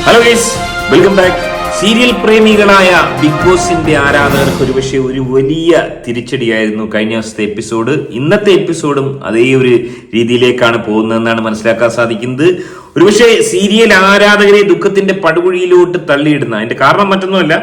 Hello guys, welcome back. Serial പ്രേമികളായ big ബോസിന്റെ ആരാധകർക്ക് ഒരുപക്ഷെ ഒരു വലിയ തിരിച്ചടിയായിരുന്നു കഴിഞ്ഞ ദിവസത്തെ എപ്പിസോഡ്. ഇന്നത്തെ എപ്പിസോഡും അതേ ഒരു രീതിയിലേക്കാണ് പോകുന്നതെന്നാണ് മനസ്സിലാക്കാൻ സാധിക്കുന്നത്. ഒരുപക്ഷെ സീരിയൽ ആരാധകരെ ദുഃഖത്തിന്റെ പടുകുഴിയിലോട്ട് തള്ളിയിടുന്ന അതിന്റെ കാരണം മറ്റൊന്നുമല്ല,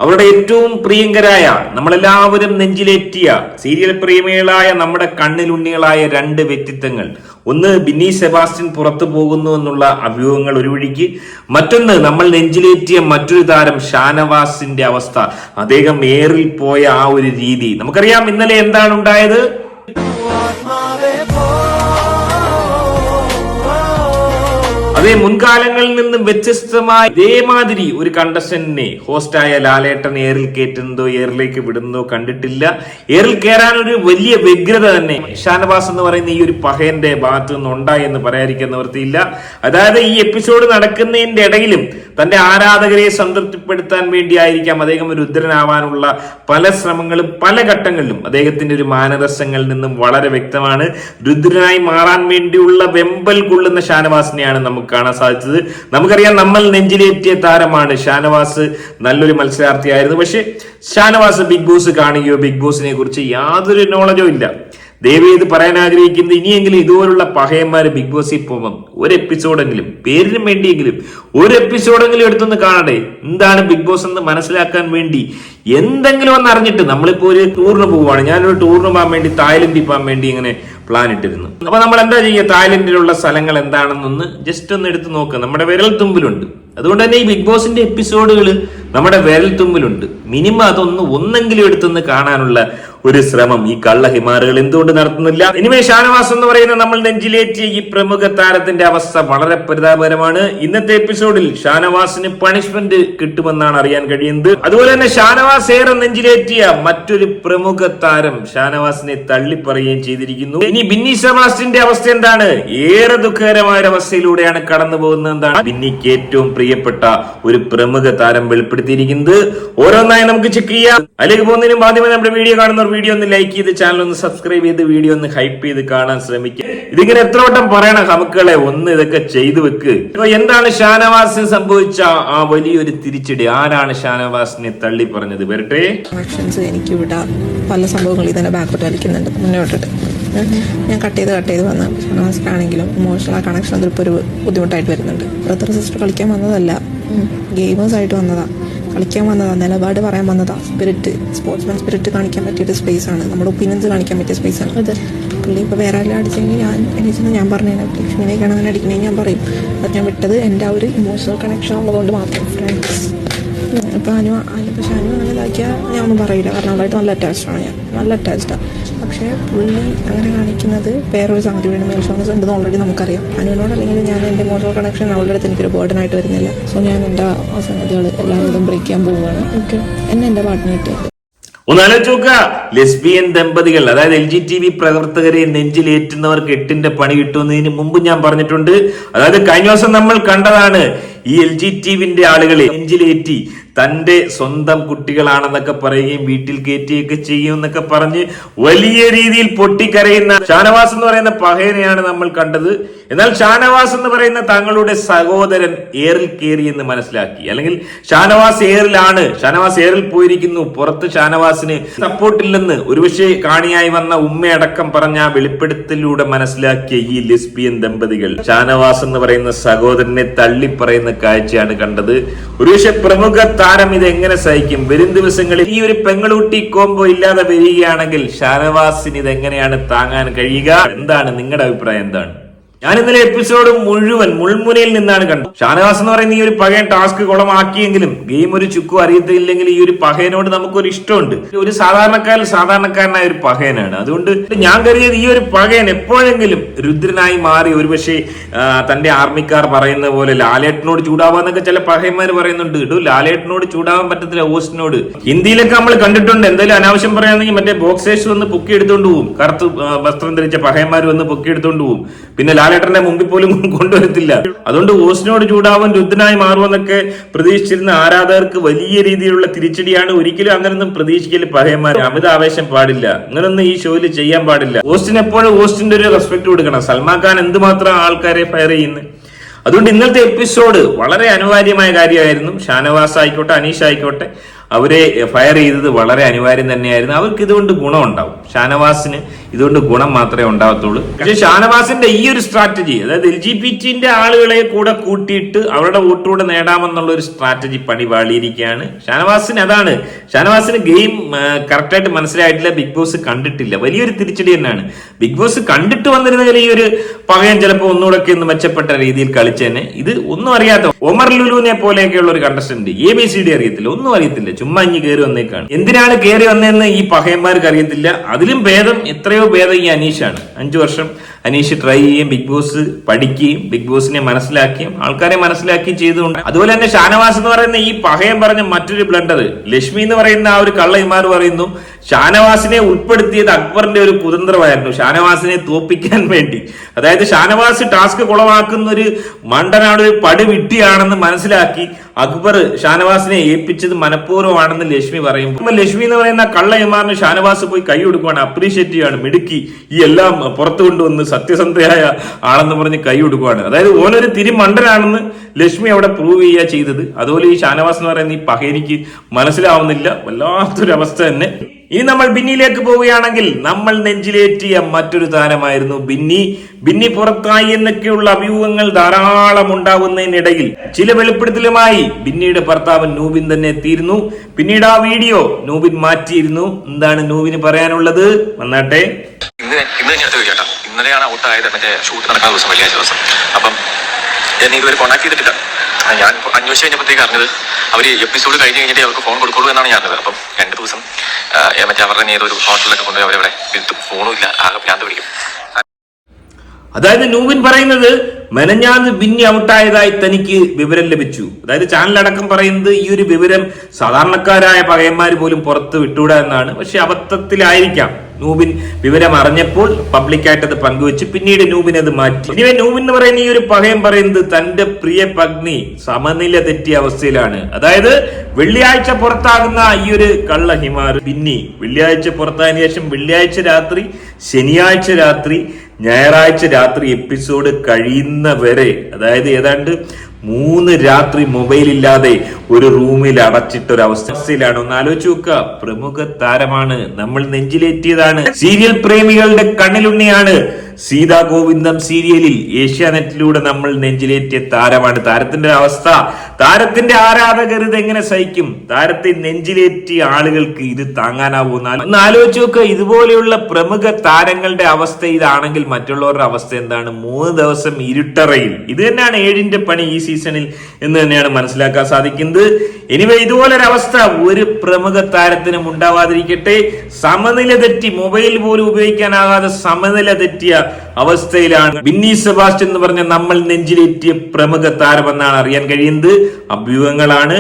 അവരുടെ ഏറ്റവും പ്രിയങ്കരായ, നമ്മളെല്ലാവരും നെഞ്ചിലേറ്റിയ സീരിയൽ പ്രേമികളായ നമ്മുടെ കണ്ണിലുണ്ണികളായ രണ്ട് വ്യക്തിത്വങ്ങൾ. ഒന്ന് ബിന്നി സെബാസ്റ്റ്യൻ പുറത്തു പോകുന്നു എന്നുള്ള അഭ്യൂഹങ്ങൾ ഒരു വഴിക്ക്, മറ്റൊന്ന് നമ്മൾ നെഞ്ചിലേറ്റിയ മറ്റൊരു താരം ഷാനവാസിന്റെ അവസ്ഥ. അദ്ദേഹം ഏറിൽ പോയ ആ ഒരു രീതി നമുക്കറിയാം. ഇന്നലെ എന്താണ് ഉണ്ടായത്? അതേ മുൻകാലങ്ങളിൽ നിന്നും വ്യത്യസ്തമായി ഇതേമാതിരി ഒരു കണ്ടസ്റ്റന്റിനെ ഹോസ്റ്റായ ലാലേട്ടൻ ഏറിൽ കയറ്റുന്നതോ ഏറിലേക്ക് വിടുന്നതോ കണ്ടിട്ടില്ല. ഏറിൽ കയറാൻ ഒരു വലിയ വ്യഗ്രത തന്നെ ഷാനവാസ് എന്ന് പറയുന്ന ഈ ഒരു പഹയന്റെ ഭാഗത്തു നിന്ന് ഉണ്ടായി എന്ന് പറയാതിരിക്കാൻ നിവൃത്തിയില്ല. അതായത് ഈ എപ്പിസോഡ് നടക്കുന്നതിന്റെ ഇടയിലും തന്റെ ആരാധകരെ സംതൃപ്തിപ്പെടുത്താൻ വേണ്ടിയായിരിക്കാം അദ്ദേഹം ഒരു രുദ്രനാവാനുള്ള പല ശ്രമങ്ങളും പല ഘട്ടങ്ങളിലും അദ്ദേഹത്തിന്റെ ഒരു മാനദർശങ്ങളിൽ നിന്നും വളരെ വ്യക്തമാണ്. രുദ്രനായി മാറാൻ വേണ്ടിയുള്ള വെമ്പൽ കൊള്ളുന്ന ഷാനവാസിനെയാണ് നമുക്ക് കാണാൻ സാധിച്ചത്. നമുക്കറിയാം, നമ്മൾ നെഞ്ചിലേറ്റിയ താരമാണ് ഷാനവാസ്. നല്ലൊരു മത്സരാർത്ഥിയായിരുന്നു. പക്ഷെ ഷാനവാസ് ബിഗ് ബോസ് കാണുകയോ ബിഗ് ബോസിനെ കുറിച്ച് യാതൊരു നോളജോ ഇല്ല. ദയവേത് പറയാൻ ആഗ്രഹിക്കുന്നത്, ഇനിയെങ്കിലും ഇതുപോലുള്ള പഹയന്മാര് ബിഗ് ബോസിൽ പോകുമ്പോൾ ഒരു എപ്പിസോഡെങ്കിലും, പേരിനും വേണ്ടിയെങ്കിലും ഒരു എപ്പിസോഡെങ്കിലും എടുത്തൊന്ന് കാണട്ടെ. എന്താണ് ബിഗ് ബോസ് എന്ന് മനസ്സിലാക്കാൻ വേണ്ടി എന്തെങ്കിലും ഒന്ന് അറിഞ്ഞിട്ട്. നമ്മളിപ്പോ ഒരു ടൂറിന് പോവുകയാണ്. ഞാനൊരു ടൂറിന് പോകാൻ വേണ്ടി തായ്ലൻഡിൽ പോകാൻ വേണ്ടി ഇങ്ങനെ പ്ലാൻ ഇട്ടിരുന്നു. അപ്പൊ നമ്മൾ എന്താ ചെയ്യുക? തായ്ലൻഡിലുള്ള സ്ഥലങ്ങൾ എന്താണെന്നൊന്ന് ജസ്റ്റ് ഒന്ന് എടുത്ത് നോക്കുക. നമ്മുടെ വിരൽ തുമ്പിലുണ്ട്. അതുകൊണ്ട് തന്നെ ഈ ബിഗ് ബോസിന്റെ എപ്പിസോഡുകൾ നമ്മുടെ വിരൽ തുമ്പിലുണ്ട്. മിനിമം അതൊന്ന് ഒന്നെങ്കിലും എടുത്തൊന്ന് കാണാനുള്ള ഒരു ശ്രമം ഈ കള്ള ഹിമാറുകൾ എന്തുകൊണ്ട് നടത്തുന്നില്ല? ഇനിമേ ഷാനവാസ് എന്ന് പറയുന്ന നമ്മൾ നെഞ്ചിലേറ്റിയ ഈ പ്രമുഖ താരത്തിന്റെ അവസ്ഥ വളരെ പരിതാപകരമാണ്. ഇന്നത്തെ എപ്പിസോഡിൽ ഷാനവാസിന് പണിഷ്മെന്റ് കിട്ടുമെന്നാണ് അറിയാൻ കഴിയുന്നത്. അതുപോലെ തന്നെ ഷാനവാസ് ഏറെ നെഞ്ചിലേറ്റിയ മറ്റൊരു പ്രമുഖ താരം ഷാനവാസിനെ തള്ളിപ്പറയുകയും ചെയ്തിരിക്കുന്നു. ഇനി ബിന്നി സെബാസ്റ്റ്യന്റെ അവസ്ഥ എന്താണ്? ഏറെ ദുഃഖകരമായ അവസ്ഥയിലൂടെയാണ് കടന്നു പോകുന്നത്. എന്താണ് ബിന്നിക്ക് ഏറ്റവും പ്രിയപ്പെട്ട ഒരു പ്രമുഖ താരം വെളിപ്പെടുത്തിയിരിക്കുന്നത്? ഓരോന്നായി നമുക്ക് ചെക്ക് ചെയ്യാം. അതിലേക്ക് പോകുന്നതിനും ആദ്യമേ നമ്മുടെ വീഡിയോ കാണുന്ന വീഡിയോ ഒന്ന് ലൈക്ക് ചെയ്ത് ചാനൽ ഒന്ന് സബ്സ്ക്രൈബ് ചെയ്ത് വീഡിയോ ഒന്ന് ഹൈപ്പ് ചെയ്ത് കാണാൻ ശ്രമിക്കുക. ഇതിങ്ങനെ എത്ര വട്ടം പറയണം നമുക്കളെ, ഒന്ന് ഇതൊക്കെ ചെയ്തു വെക്ക്. എന്താണ് ഷാനവാസിന് സംഭവിച്ച ആ വലിയൊരു തിരിച്ചടി? ആരാണ് ഷാനവാസിനെ തള്ളി പറഞ്ഞത്? വരട്ടെ. കണക്ഷൻസ് എനിക്ക് ഇവിടെ പല സംഭവങ്ങളും ഇതന്നെ ബാക്കോട്ട് വലിക്കുന്നുണ്ട് മുന്നോട്ടിട്ട്. ഞാൻ കട്ട് ചെയ്ത് വന്ന ഷാനവാസിനാണെങ്കിലും ഇമോഷണൽ കണക്ഷൻ അതിപ്പോൾ ഒരു ബുദ്ധിമുട്ടായിട്ട് വരുന്നുണ്ട്. ബ്രദർ സിസ്റ്റർ കളിക്കാൻ വന്നതല്ല, ഗെയിമേഴ്സ് ആയിട്ട് വന്നതാണ്, കളിക്കാൻ വന്നതാണ്, നിലപാട് പറയാൻ വന്നതാണ്. സ്പോർട്സ്മാൻ സ്പിരിറ്റ് കാണിക്കാൻ പറ്റിയ സ്പേസ് ആണ്, നമ്മുടെ ഒപ്പീനിയൻസ് കാണിക്കാൻ പറ്റിയ സ്പേസ് ആണ്. പുള്ളി ഇപ്പോൾ വേറെ എല്ലാം അടിച്ചെങ്കിൽ ഞാൻ പറഞ്ഞു ലക്ഷ്മിനെയൊക്കെയാണ് അങ്ങനെ അടിക്കണമെങ്കിൽ ഞാൻ പറയും. അത് ഞാൻ വിട്ടത് എൻ്റെ ആ ഒരു ഇമോഷണൽ കണക്ഷൻ ഉള്ളതുകൊണ്ട് മാത്രം. ഫ്രണ്ട്സ് ഇപ്പോൾ ഷാനു അങ്ങനെ ഇതാക്കിയാൽ ഞാൻ ഒന്നും പറയില്ല, കാരണം അവളായിട്ട് നല്ല അറ്റാച്ച്ഡാണ്. ഞാൻ നല്ല അറ്റാച്ച്ഡാണ്. പക്ഷേ പുള്ളി അങ്ങനെ കാണിക്കുന്നത് വേറൊരു സംഗതി വേണം. ഇമോഷൻസ് ഉണ്ടെന്ന് ഓൾറെഡി നമുക്കറിയാം. അനുവിനോട് അല്ലെങ്കിൽ ഞാൻ എൻ്റെ ഇമോഷണൽ കണക്ഷൻ അവളുടെ അടുത്ത് എനിക്കൊരു ബേർഡനായിട്ട് വരുന്നില്ല. സോ ഞാൻ എൻ്റെ ആ സംഗതികൾ എല്ലാവരോടും ബ്രേക്ക് ചെയ്യാൻ പോവുകയാണ്. ഓക്കെ, എൻ്റെ പാട്ടിന് കിട്ടിയത് ഒന്നാലോചിച്ച് നോക്കുക. ലെസ്ബിയൻ ദമ്പതികൾ, അതായത് LGTB പ്രവർത്തകരെ നെഞ്ചിലേറ്റുന്നവർക്ക് 8ന്റെ പണി കിട്ടുന്നതിന് മുമ്പ് ഞാൻ പറഞ്ഞിട്ടുണ്ട്. അതായത് കഴിഞ്ഞ ദിവസം നമ്മൾ കണ്ടതാണ് ഈ LGTBന്റെ ആളുകളെ നെഞ്ചിലേറ്റി തന്റെ സ്വന്തം കുട്ടികളാണെന്നൊക്കെ പറയുകയും വീട്ടിൽ കയറ്റുകയൊക്കെ ചെയ്യും എന്നൊക്കെ പറഞ്ഞ് വലിയ രീതിയിൽ പൊട്ടിക്കരയുന്ന ഷാനവാസ് എന്ന് പറയുന്ന പഹയനെയാണ് നമ്മൾ കണ്ടത്. എന്നാൽ ഷാനവാസ് എന്ന് പറയുന്ന തങ്ങളുടെ സഹോദരൻ ഏറിൽ കയറി എന്ന് മനസ്സിലാക്കി. അല്ലെങ്കിൽ ഷാനവാസ് ഏറിലാണ്, ഷാനവാസ് ഏറിൽ പോയിരിക്കുന്നു, പുറത്ത് ഷാനവാസിന് സപ്പോർട്ടില്ലെന്ന് ഒരുപക്ഷെ കാണിയായി വന്ന ഉമ്മയടക്കം പറഞ്ഞ ആ വെളിപ്പെടുത്തലിലൂടെ മനസ്സിലാക്കിയ ഈ ലെസ്ബിയൻ ദമ്പതികൾ ഷാനവാസ് എന്ന് പറയുന്ന സഹോദരനെ തള്ളിപ്പറയുന്ന കാഴ്ചയാണ് കണ്ടത്. ഒരുപക്ഷെ പ്രമുഖ താരം ഇത് എങ്ങനെ സഹിക്കും? വരും ദിവസങ്ങളിൽ ഈ ഒരു പെങ്ങളൂട്ടി കോംബോ ഇല്ലാതെ വരികയാണെങ്കിൽ ഷാനവാസിന് ഇതെങ്ങനെയാണ് താങ്ങാൻ കഴിയുക? എന്താണ് നിങ്ങളുടെ അഭിപ്രായം? എന്താണ്? ഞാൻ ഇന്നലെ എപ്പിസോഡ് മുഴുവൻ മുൾമുനയിൽ നിന്നാണ് കണ്ടത്. ഷാനവാസ് എന്ന് പറയുന്ന ഈ ഒരു പകയൻ ടാസ്ക് കുളമാക്കിയെങ്കിലും ഗെയിം ഒരു ചുക്കും അറിയത്തില്ലെങ്കിൽ ഈ ഒരു പകയനോട് നമുക്കൊരു ഇഷ്ടമുണ്ട്. ഒരു സാധാരണക്കാരനായ ഒരു പകയനാണ്. അതുകൊണ്ട് ഞാൻ കരുതിയത് ഈ ഒരു പകയൻ എപ്പോഴെങ്കിലും രുദ്രനായി മാറി ഒരുപക്ഷെ തന്റെ ആർമിക്കാർ പറയുന്ന പോലെ ലാലേട്ടനോട് ചൂടാവാന്നൊക്കെ ചില പകയന്മാർ പറയുന്നുണ്ട്. ലാലേട്ടനോട് ചൂടാവാൻ പറ്റത്തില്ല, ഓസ്റ്റിനോട്. ഹിന്ദിയിലൊക്കെ നമ്മൾ കണ്ടിട്ടുണ്ട്. എന്തായാലും അനാവശ്യം പറയാണെങ്കിൽ മറ്റേ ബോക്സേഴ്സ് വന്ന് പൊക്കി എടുത്തോണ്ട് പോകും, കറുത്ത് വസ്ത്രം ധരിച്ച പകയന്മാർ വന്ന് പൊക്കി എടുത്തോണ്ട് പോകും. പിന്നെ ലാലേട്ടന്റെ മുമ്പിൽ പോലും കൊണ്ടുവരത്തില്ല. അതുകൊണ്ട് ഓസ്റ്റിനോട് ചൂടാവാൻ രുദ്രനായി മാറുമെന്നൊക്കെ പ്രതീക്ഷിച്ചിരുന്ന ആരാധകർക്ക് വലിയ രീതിയിലുള്ള തിരിച്ചടിയാണ്. ഒരിക്കലും അങ്ങനൊന്നും പ്രതീക്ഷിക്കല് പഹയന്മാർ. അമിത ആവേശം പാടില്ല, അങ്ങനൊന്നും ഈ ഷോയിൽ ചെയ്യാൻ പാടില്ല. ഓസ്റ്റിന് എപ്പോഴും ഓസ്റ്റിന്റെ ഒരു റെസ്പെക്ട് കൊടുക്കണം. സൽമാൻ ഖാൻ എന്തുമാത്രം ആൾക്കാരെ ഫയർ ചെയ്യുന്നു. അതുകൊണ്ട് ഇന്നത്തെ എപ്പിസോഡ് വളരെ അനിവാര്യമായ കാര്യമായിരുന്നു. ഷാനവാസ് ആയിക്കോട്ടെ, അനീഷ് ആയിക്കോട്ടെ, അവരെ ഫയർ ചെയ്തത് വളരെ അനിവാര്യം തന്നെയായിരുന്നു. അവർക്ക് ഇതുകൊണ്ട് ഗുണം ഉണ്ടാവും. ഷാനവാസിന് ഇതുകൊണ്ട് ഗുണം മാത്രമേ ഉണ്ടാവത്തുള്ളൂ. പക്ഷെ ഷാനവാസിന്റെ ഈ ഒരു സ്ട്രാറ്റജി, അതായത് LGBT ആളുകളെ കൂടെ കൂട്ടിയിട്ട് അവരുടെ വോട്ടുകൂടെ നേടാമെന്നുള്ള ഒരു സ്ട്രാറ്റജി പണി വാളിയിരിക്കുകയാണ് ഷാനവാസിന്. അതാണ് ഷാനവാസിന് ഗെയിം കറക്റ്റായിട്ട് മനസ്സിലായിട്ടില്ല. ബിഗ് ബോസ് കണ്ടിട്ടില്ല. വലിയൊരു തിരിച്ചടി തന്നെയാണ്. ബിഗ് ബോസ് കണ്ടിട്ട് വന്നിരുന്നെങ്കിൽ ഈ ഒരു പകയം ചിലപ്പോൾ ഒന്നുകൂടെ ഒന്ന് മെച്ചപ്പെട്ട രീതിയിൽ കളിച്ചേനെ. ഇത് ഒന്നും അറിയാത്ത ഒമർ ലുലുവിനെ പോലെയൊക്കെയുള്ള ഒരു കണ്ടസ്റ്റന്റ് ABCD അറിയത്തില്ല, ഒന്നും അറിയത്തില്ല, ചുമ്മാ ഇഞ്ഞ് കയറി വന്നേക്കാണ്. എന്തിനാണ് കയറി വന്നതെന്ന് ഈ പകയന്മാർക്ക് അറിയത്തില്ല. അതിലും ഭേദം, എത്രയോ ഭേദം ഈ അനീഷാണ്. 5 വർഷം അനീഷ് ട്രൈ ചെയ്യുകയും ബിഗ് ബോസ് പഠിക്കുകയും ബിഗ് ബോസിനെ മനസ്സിലാക്കിയും ആൾക്കാരെ മനസ്സിലാക്കുകയും ചെയ്തുകൊണ്ട്. അതുപോലെ തന്നെ ഷാനവാസ് എന്ന് പറയുന്ന ഈ പകയം പറഞ്ഞ മറ്റൊരു ബ്ലണ്ടർ, ലക്ഷ്മി എന്ന് പറയുന്ന ആ ഒരു കള്ളയിമാർ പറയുന്നു ഷാനവാസിനെ ഉൾപ്പെടുത്തിയത് അക്ബറിന്റെ ഒരു കുതന്ത്രമായിരുന്നു, ഷാനവാസിനെ തോപ്പിക്കാൻ വേണ്ടി. അതായത് ഷാനവാസ് ടാസ്ക് കുളമാക്കുന്ന ഒരു മണ്ടനാണ്, ഒരു പടുവിട്ടിയാണെന്ന് മനസ്സിലാക്കി അക്ബർ ഷാനവാസിനെ ഏൽപ്പിച്ചത് മനഃപൂർവ്വമാണെന്ന് ലക്ഷ്മി പറയുമ്പോൾ ലക്ഷ്മി എന്ന് പറയുന്ന കള്ളയിമാറിന് ഷാനവാസ് പോയി കൈ കൊടുക്കുവാണ്, അപ്രീഷിയേറ്റ് ചെയ്യാണ്, മിടുക്കി, ഈ എല്ലാം പുറത്തു കൊണ്ടുവന്ന് സത്യസന്ധയായ ആളെന്ന് പറഞ്ഞ് കൈ കൊടുക്കുവാണ്. അതായത് ഓനൊരു തിരിമണ്ടനാണെന്ന് ലക്ഷ്മി അവിടെ പ്രൂവ് ചെയ്യുക ചെയ്തത്. അതുപോലെ ഈ ഷാനവാസ് എന്ന് പറയുന്ന ഈ പകയനിക്ക് മനസ്സിലാവുന്നില്ല. വല്ലാത്തൊരു അവസ്ഥ തന്നെ. ഇനി നമ്മൾ ബിന്നിയിലേക്ക് പോവുകയാണെങ്കിൽ നമ്മൾ നെഞ്ചിലേറ്റിയ മറ്റൊരു താരമായിരുന്നു ബിന്നി. ബിന്നി പുറത്തായി എന്നൊക്കെയുള്ള അഭ്യൂഹങ്ങൾ ധാരാളം ഉണ്ടാവുന്നതിനിടയിൽ ചില വെളിപ്പെടുത്തലുമായി ബിന്നിയുടെ ഭർത്താവ് നൂബിൻ തന്നെ എത്തിയിരുന്നു. പിന്നീട് ആ വീഡിയോ നൂബിൻ മാറ്റിയിരുന്നു. എന്താണ് നൂബിന് പറയാനുള്ളത്? വന്നാട്ടെ. ഇന്നലെയാണ് ഔട്ടായത്, മറ്റേ ഷൂട്ട് നടക്കുന്ന ദിവസം, വെള്ളിയാഴ്ച ദിവസം. അപ്പം എന്നെ ഇതുവരെ കോൺടാക്ട് ചെയ്തിട്ടില്ല. ഞാൻ അന്വേഷിച്ച് കഴിഞ്ഞപ്പോഴത്തേക്ക് അറിഞ്ഞത് അവർ എപ്പിസോഡ് കഴിഞ്ഞ് കഴിഞ്ഞിട്ട് അവർക്ക് ഫോൺ കൊടുക്കുള്ളൂ എന്നാണ് ഞാൻ അറിഞ്ഞത്. അപ്പം 2 ദിവസം മറ്റേ അവരുടെ ഏതൊരു ഹോട്ടലിലൊക്കെ കൊണ്ടുപോയി അവരവിടെ ഫോണും ഇല്ല, ആകെ ഭ്രാന്ത് പിടിക്കും. അതായത് നൂബിൻ പറയുന്നത് മെനഞ്ഞാന്ന് ബിന്നി ഔട്ടായതായി തനിക്ക് വിവരം ലഭിച്ചു. അതായത് ചാനലടക്കം പറയുന്നത് ഈ ഒരു വിവരം സാധാരണക്കാരായ പകയന്മാർ പോലും പുറത്ത് വിട്ടുകൂടാ എന്നാണ്. പക്ഷെ അബദ്ധത്തിലായിരിക്കാം നൂബിൻ വിവരം അറിഞ്ഞപ്പോൾ പബ്ലിക്കായിട്ട് അത് പങ്കുവെച്ച് പിന്നീട് നൂബിൻ അത് മാറ്റി. ഇനി നൂബിൻ എന്ന് പറയുന്ന ഈ ഒരു പകയം പറയുന്നത് തന്റെ പ്രിയ പത്നി സമനില തെറ്റിയ അവസ്ഥയിലാണ്. അതായത് വെള്ളിയാഴ്ച പുറത്താകുന്ന ഈ ഒരു കള്ള ഹിമാർ ബിന്നി വെള്ളിയാഴ്ച പുറത്തായതിനു ശേഷം വെള്ളിയാഴ്ച രാത്രി, ശനിയാഴ്ച രാത്രി, ഞായറാഴ്ച രാത്രി എപ്പിസോഡ് കഴിയുന്നവരെ, അതായത് ഏതാണ്ട് 3 രാത്രി മൊബൈൽ ഇല്ലാതെ ഒരു റൂമിൽ അടച്ചിട്ടൊരവസ്ഥയിലാണ്. ഒന്ന് ആലോചിച്ച് നോക്കുക. പ്രമുഖ താരമാണ്, നമ്മൾ നെഞ്ചിലേറ്റിയതാണ്, സീരിയൽ പ്രേമികളുടെ കണ്ണിലുണ്ണിയാണ്. സീതാ ഗോവിന്ദം സീരിയലിൽ ഏഷ്യാനെറ്റിലൂടെ നമ്മൾ നെഞ്ചിലേറ്റിയ താരമാണ്. താരത്തിന്റെ അവസ്ഥ, താരത്തിന്റെ ആരാധകർ ഇതെങ്ങനെ സഹിക്കും? താരത്തെ നെഞ്ചിലേറ്റിയ ആളുകൾക്ക് ഇത് താങ്ങാനാവുന്ന ഒന്ന് ആലോചിച്ച് നോക്കുക. ഇതുപോലെയുള്ള പ്രമുഖ താരങ്ങളുടെ അവസ്ഥ ഇതാണെങ്കിൽ മറ്റുള്ളവരുടെ അവസ്ഥ എന്താണ്? 3 ദിവസം ഇരുട്ടറയിൽ. ഇത് തന്നെയാണ് 7ന്റെ പണി ഈ സീസണിൽ എന്ന് തന്നെയാണ് മനസ്സിലാക്കാൻ സാധിക്കുന്നത്. എനിവേ ഇതുപോലൊരവസ്ഥ ഒരു പ്രമുഖ താരത്തിനും ഉണ്ടാവാതിരിക്കട്ടെ. സമനില തെറ്റി, മൊബൈൽ പോലും ഉപയോഗിക്കാനാകാതെ സമനില തെറ്റിയ അവസ്ഥയിലാണ് ബിന്നി സെബാസ്റ്റ്യൻ എന്ന് പറഞ്ഞ നമ്മൾ നെഞ്ചിലേറ്റിയ പ്രമുഖ താരമെന്നാണ് അറിയാൻ കഴിയുന്നത്. അഭ്യൂഹങ്ങളാണ്.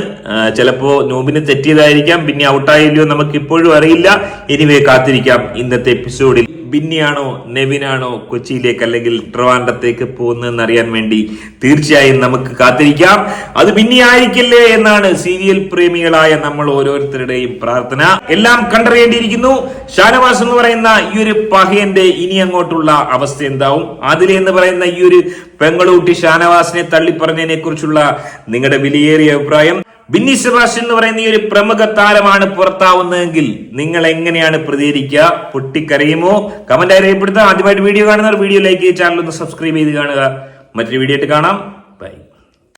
ചിലപ്പോ നോബിന് തെറ്റിയതായിരിക്കാം. ബിന്നി ഔട്ടായില്ലയോ നമുക്ക് ഇപ്പോഴും അറിയില്ല. എനിവേ കാത്തിരിക്കാം ഇന്നത്തെ എപ്പിസോഡിൽ ബിന്നിയാണോ നെവിനാണോ കൊച്ചിയിലേക്ക് അല്ലെങ്കിൽ ട്രിവാൻഡ്രത്തേക്ക് പോകുന്നതെന്ന് അറിയാൻ വേണ്ടി തീർച്ചയായും നമുക്ക് കാത്തിരിക്കാം. അത് ബിന്നി ആയിരിക്കില്ലേ എന്നാണ് സീരിയൽ പ്രേമികളായ നമ്മൾ ഓരോരുത്തരുടെയും പ്രാർത്ഥന. എല്ലാം കണ്ടറിയേണ്ടിയിരിക്കുന്നു. ഷാനവാസ് എന്ന് പറയുന്ന ഈ ഒരു പഹയന്റെ ഇനി അങ്ങോട്ടുള്ള അവസ്ഥ എന്താവും? ആദില എന്ന് പറയുന്ന ഈ ഒരു പെങ്ങളൂട്ടി ഷാനവാസിനെ തള്ളിപ്പറഞ്ഞതിനെ കുറിച്ചുള്ള നിങ്ങളുടെ വിലയേറിയ അഭിപ്രായം. ബിന്നി സെബാസ്റ്റ്യൻ എന്ന് പറയുന്ന ഈ ഒരു പ്രമുഖ താരമാണ് പുറത്താവുന്നതെങ്കിൽ നിങ്ങൾ എങ്ങനെയാണ് പ്രതികരിക്കുക? പൊട്ടിക്കരയുമോ? കമന്റായി രേഖപ്പെടുത്താം. ആദ്യമായിട്ട് വീഡിയോ കാണുന്നവർ വീഡിയോ ലൈക്ക് ചെയ്ത് ചാനൽ ഒന്ന് സബ്സ്ക്രൈബ് ചെയ്ത് കാണുക. മറ്റൊരു വീഡിയോ ആയിട്ട് കാണാം.